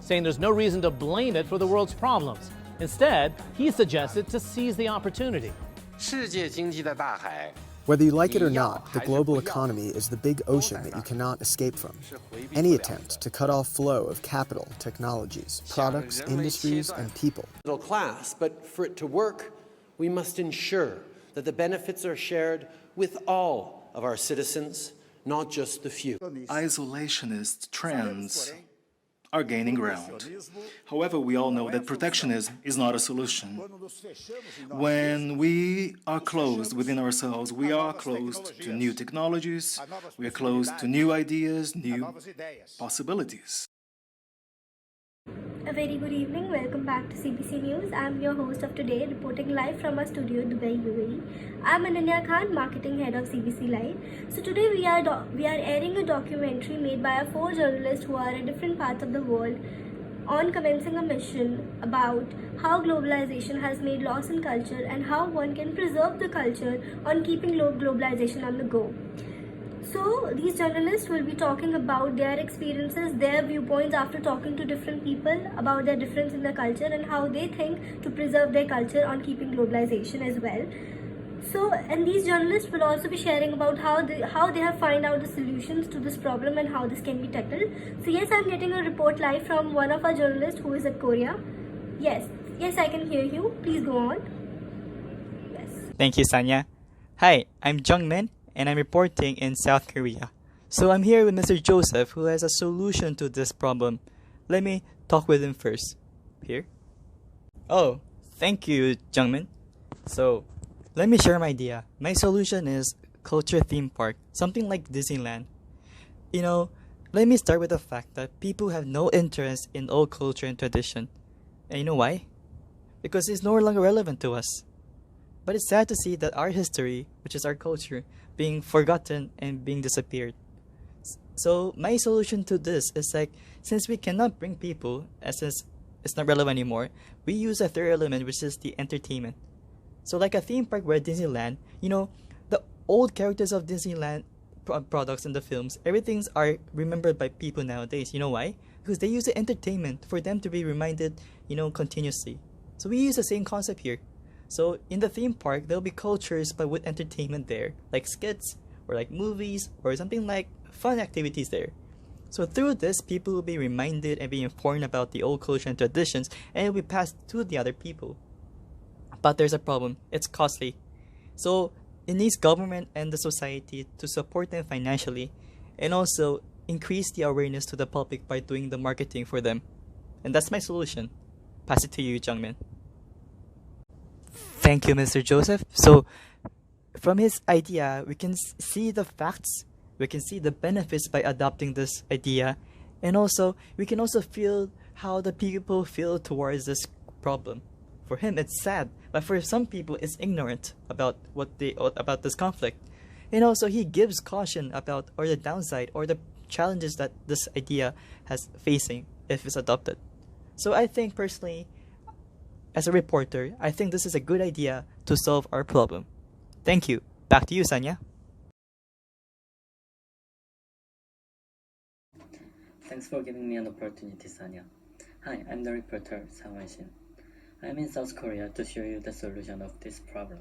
saying there's no reason to blame it for the world's problems. Instead, he suggested to seize the opportunity. 世界经济的大海 Whether you like it or not, the global economy is the big ocean that you cannot escape from. Any attempt to cut off flow of capital, technologies, products, industries, and people. Middle class, but for it to work, we must ensure that the benefits are shared with all of our citizens, not just the few. Isolationist trends are gaining ground. However, we all know that protectionism is not a solution. When we are closed within ourselves, we are closed to new technologies, we are closed to new ideas, new possibilities. A very good evening. Welcome back to CBC News. I'm your host of today, reporting live from our studio, Dubai, UAE. I'm Ananya Khan, marketing head of CBC Live. So today we are airing a documentary made by 4 journalists who are in different parts of the world on commencing a mission about how globalization has made loss in culture and how one can preserve the culture on keeping globalization on the go. So these journalists will be talking about their experiences, their viewpoints after talking to different people about their difference in their culture and how they think to preserve their culture on keeping globalization as well. So, and these journalists will also be sharing about how they have find out the solutions to this problem and how this can be tackled. So yes, I'm getting a report live from one of our journalists who is at Korea. Yes, I can hear you. Please go on. Yes. Thank you, Sanya. Hi, I'm Jungmin, and I'm reporting in South Korea. So I'm here with Mr. Joseph, who has a solution to this problem. Let me talk with him first. Here. Oh, thank you, Jungmin. So, let me share my idea. My solution is culture theme park, something like Disneyland. You know, let me start with the fact that people have no interest in old culture and tradition. And you know why? Because it's no longer relevant to us. But it's sad to see that our history, which is our culture, being forgotten and being disappeared. So my solution to this is like, since we cannot bring people, as it's not relevant anymore, we use a third element, which is the entertainment. So like a theme park where Disneyland, you know, the old characters of Disneyland products in the films, everything's are remembered by people nowadays. You know why? Because they use the entertainment for them to be reminded, you know, continuously. So we use the same concept here. So in the theme park, there'll be cultures but with entertainment there, like skits or like movies or something like fun activities there. So through this, people will be reminded and be informed about the old culture and traditions, and it will be passed to the other people. But there's a problem. It's costly. So it needs government and the society to support them financially and also increase the awareness to the public by doing the marketing for them. And that's my solution. Pass it to you, Jungmin. Thank you, Mr. Joseph. So from his idea, we can see the facts, we can see the benefits by adopting this idea, and also we can also feel how the people feel towards this problem. For him, it's sad, but for some people, it's ignorant about about this conflict. And also, he gives caution about or the downside or the challenges that this idea has facing if it's adopted. So I think personally, as a reporter, I think this is a good idea to solve our problem. Thank you. Back to you, Sanya. Thanks for giving me an opportunity, Sanya. Hi, I'm the reporter, Sang Wen-shin. I'm in South Korea to show you the solution of this problem.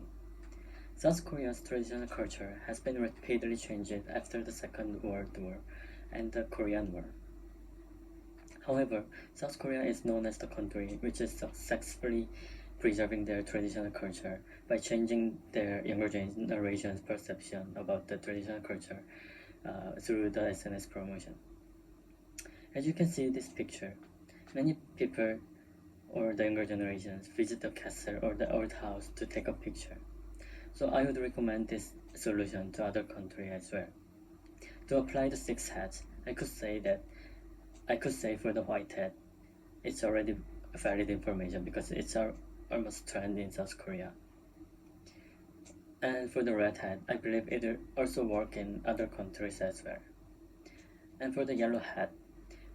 South Korea's traditional culture has been rapidly changed after the Second World War and the Korean War. However, South Korea is known as the country which is successfully preserving their traditional culture by changing their younger generation's perception about the traditional culture through the SNS promotion. As you can see in this picture, many people or the younger generations visit the castle or the old house to take a picture. So I would recommend this solution to other countries as well. To apply the 6 hats, I could say for the white hat, it's already valid information because it's almost trend in South Korea. And for the red hat, I believe it will also work in other countries as well. And for the yellow hat,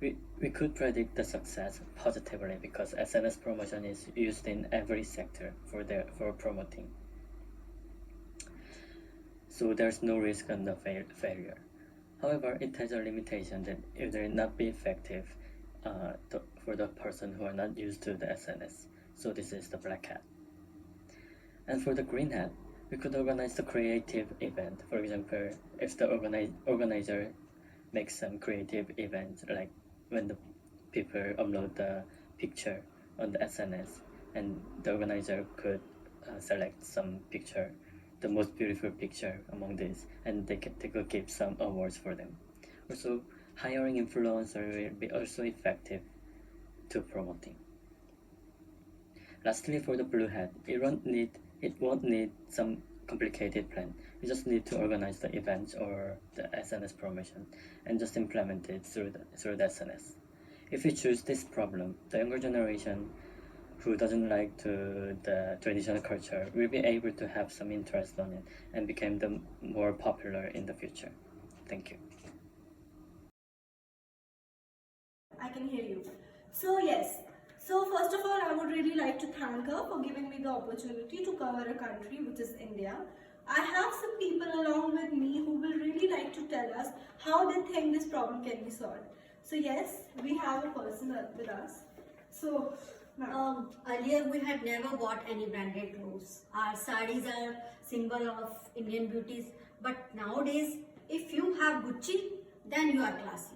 we could predict the success positively because SNS promotion is used in every sector for promoting. So there's no risk on the failure. However, it has a limitation that it will not be effective for the person who are not used to the SNS. So this is the black hat. And for the green hat, we could organize the creative event. For example, if the organizer makes some creative event, like when the people upload the picture on the SNS, and the organizer could select some picture, the most beautiful picture among these, and they could give some awards for them. Also, hiring influencer will be also effective to promoting. Lastly, for the blue hat, it won't need some complicated plan. You just need to organize the events or the SNS promotion and just implement it through the SNS. If you choose this problem, the younger generation who doesn't like the traditional culture will be able to have some interest on it and become the more popular in the future. Thank you. I can hear you. So yes, so first of all, I would really like to thank her for giving me the opportunity to cover a country which is India. I have some people along with me who will really like to tell us how they think this problem can be solved. So yes, we have a person with us. So, earlier we had never bought any branded clothes. Our sarees are symbol of Indian beauties. But nowadays, if you have Gucci, then you are classy.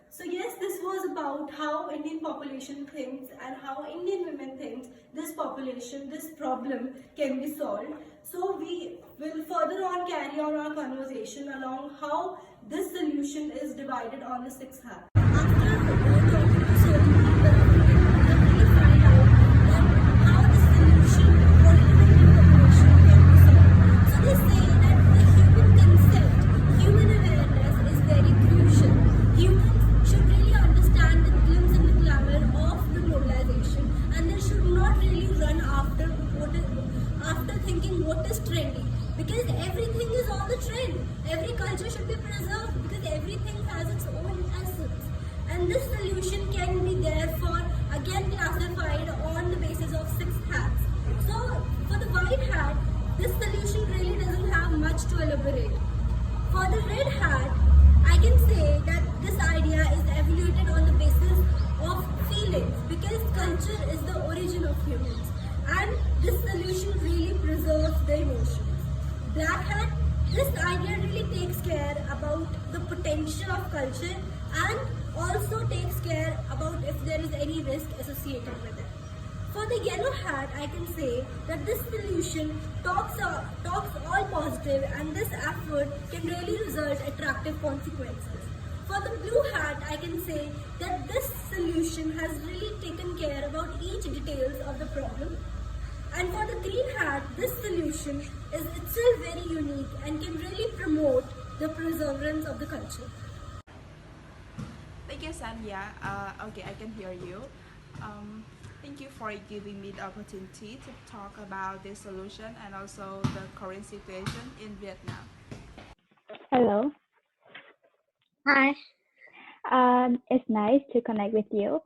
So yes, this was about how Indian population thinks and how Indian women think this problem can be solved. So we will further on carry on our conversation along how this solution is divided on the 6 hats. After talking to certain people, we really find out that how the solution for Indian population can be solved. So they say that the human consent, human awareness is very crucial. Humans should really understand the glimpse and the glamour of the globalization, and they should not really run after thinking what is trendy, because everything is on the trend. Every culture should be preserved because everything has its own essence, and this solution can be therefore again classified on the basis of 6 hats. So for the white hat, this solution really doesn't have much to elaborate. For the red hat, I can say that this idea is evaluated on the basis of feelings, because culture is the origin of humans, and this solution really preserves the emotions. Black hat, this idea really takes care about the potential of culture and also takes care about if there is any risk associated with it. For the yellow hat, I can say that this solution talks all positive, and this effort can really result attractive consequences. For the blue hat, I can say that this solution has really taken care about each details of the problem. And for the green hat, this solution is itself very unique and can really promote the preservance of the culture. Thank you, Sanya. Okay, I can hear you. Thank you for giving me the opportunity to talk about this solution and also the current situation in Vietnam. Hello. Hi. It's nice to connect with you.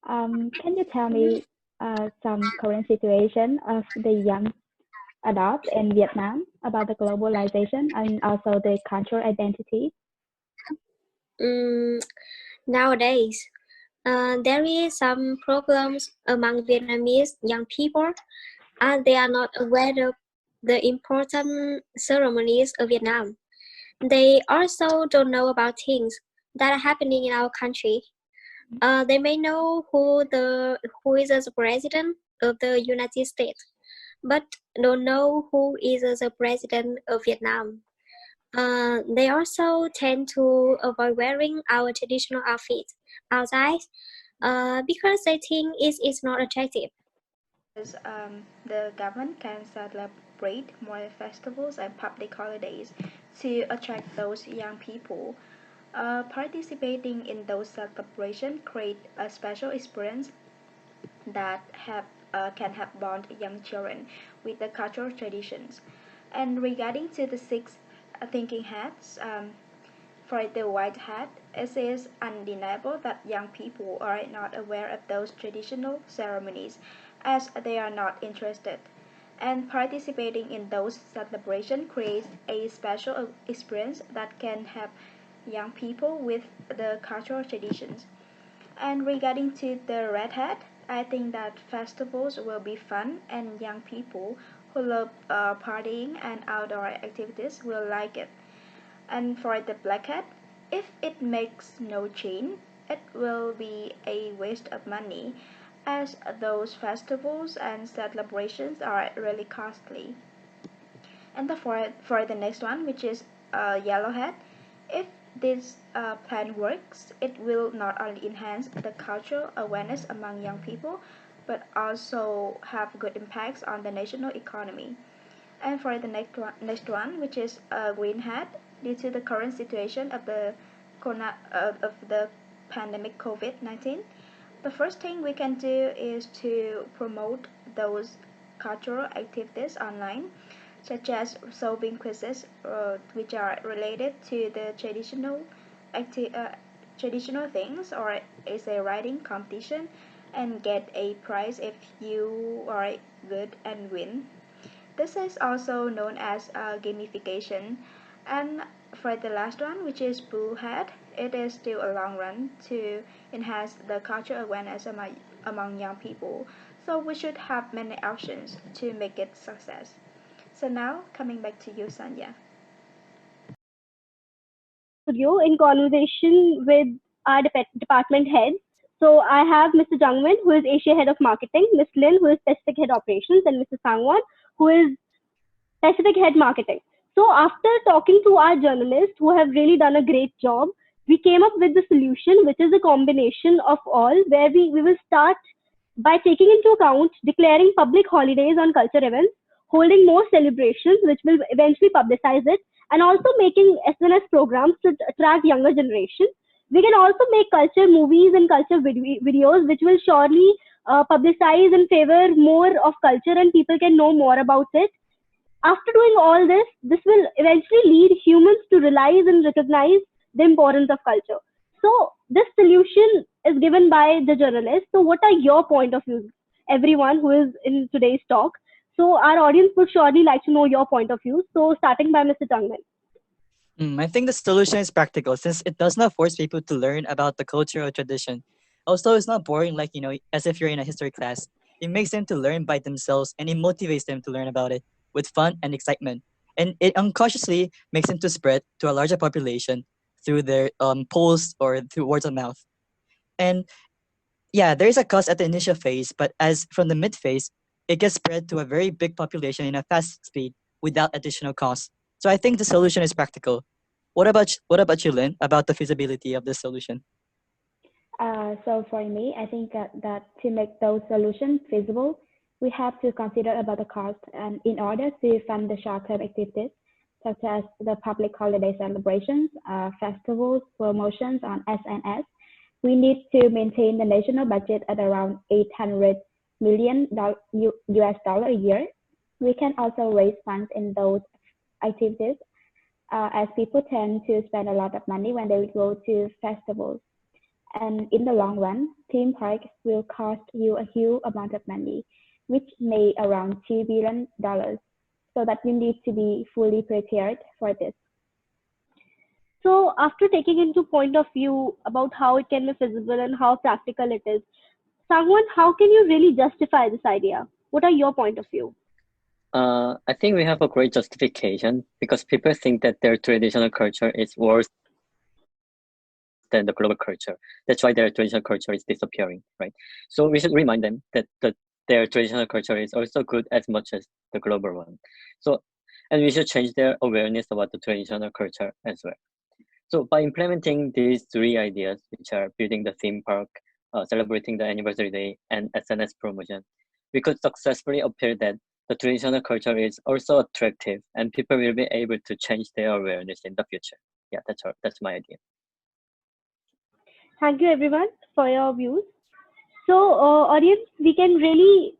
Can you tell me some current situation of the young adults in Vietnam about the globalization and also the cultural identity? Nowadays, there is some problems among Vietnamese young people, and they are not aware of the important ceremonies of Vietnam. They also don't know about things that are happening in our country. They may know who is the president of the United States, but don't know who is the president of Vietnam. They also tend to avoid wearing our traditional outfits outside because they think it's not attractive. The government can celebrate more festivals and public holidays to attract those young people. Participating in those celebrations create a special experience that can help bond young children with the cultural traditions. And regarding to the 6 thinking hats, for the white hat, it is undeniable that young people are not aware of those traditional ceremonies as they are not interested. And participating in those celebrations creates a special experience that can help young people with the cultural traditions. And regarding to the red hat, I think that festivals will be fun and young people who love partying and outdoor activities will like it. And for the black hat, if it makes no change, it will be a waste of money as those festivals and celebrations are really costly. And for the next one, which is yellow hat, if this plan works, it will not only enhance the cultural awareness among young people, but also have good impacts on the national economy. And for the next one, which is green hat, due to the current situation of the pandemic COVID-19, the first thing we can do is to promote those cultural activities online, such as solving quizzes which are related to the traditional things, or is a writing competition, and get a prize if you are good and win. This is also known as gamification. And for the last one, which is blue hat, it is still a long run to enhance the cultural awareness among young people. So we should have many options to make it success. So now coming back to you, Sanya. Studio in conversation with our department heads. So I have Mr. Jungmin, who is Asia Head of Marketing, Ms. Lin, who is Pacific Head Operations, and Mr. Sangwan, who is Pacific Head Marketing. So after talking to our journalists who have really done a great job, we came up with the solution, which is a combination of all, where we will start by taking into account declaring public holidays on culture events, holding more celebrations, which will eventually publicize it, and also making SNS programs to attract younger generation. We can also make culture movies and culture videos, which will surely publicize and favor more of culture, and people can know more about it. After doing all this, this will eventually lead humans to realize and recognize the importance of culture. So this solution is given by the journalist. So what are your point of views, everyone who is in today's talk? So our audience would surely like to know your point of view. So starting by Mr. Tangman. I think the solution is practical since it does not force people to learn about the culture or tradition. Also, it's not boring like, as if you're in a history class. It makes them to learn by themselves and it motivates them to learn about it with fun and excitement. And it unconsciously makes them to spread to a larger population through their posts or through words of mouth. And yeah, there is a cost at the initial phase, but as from the mid phase, it gets spread to a very big population in a fast speed without additional cost. So I think the solution is practical. What about you, Lynn, about the feasibility of this solution? So for me, I think that to make those solutions feasible, we have to consider about the cost. And in order to fund the short-term activities, such as the public holiday celebrations, festivals, promotions on SNS, we need to maintain the national budget at around 800 million US dollar a year. We can also raise funds in those activities as people tend to spend a lot of money when they go to festivals. And in the long run, theme parks will cost you a huge amount of money, which may around $2 billion. So that we need to be fully prepared for this. So after taking into point of view about how it can be feasible and how practical it is, Sangwan, how can you really justify this idea? What are your point of view? I think we have a great justification because people think that their traditional culture is worse than the global culture. That's why their traditional culture is disappearing, right? So we should remind them that their traditional culture is also good as much as the global one. So, and we should change their awareness about the traditional culture as well. So by implementing these three ideas, which are building the theme park, celebrating the anniversary day, and SNS promotion, we could successfully appeal that the traditional culture is also attractive and people will be able to change their awareness in the future. Yeah, that's my idea. Thank you everyone for your views. So audience, we can really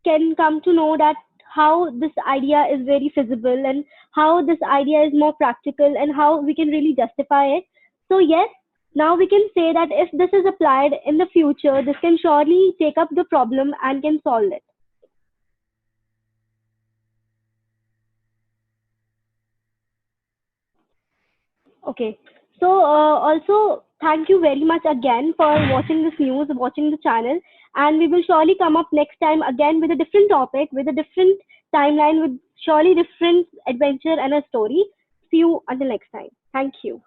come to know that how this idea is very feasible and how this idea is more practical and how we can really justify it. So yes, now we can say that if this is applied in the future, this can surely take up the problem and can solve it. Okay. So also thank you very much again for watching this news, watching the channel, and we will surely come up next time again with a different topic, with a different timeline, with surely different adventure and a story. See you until next time. Thank you.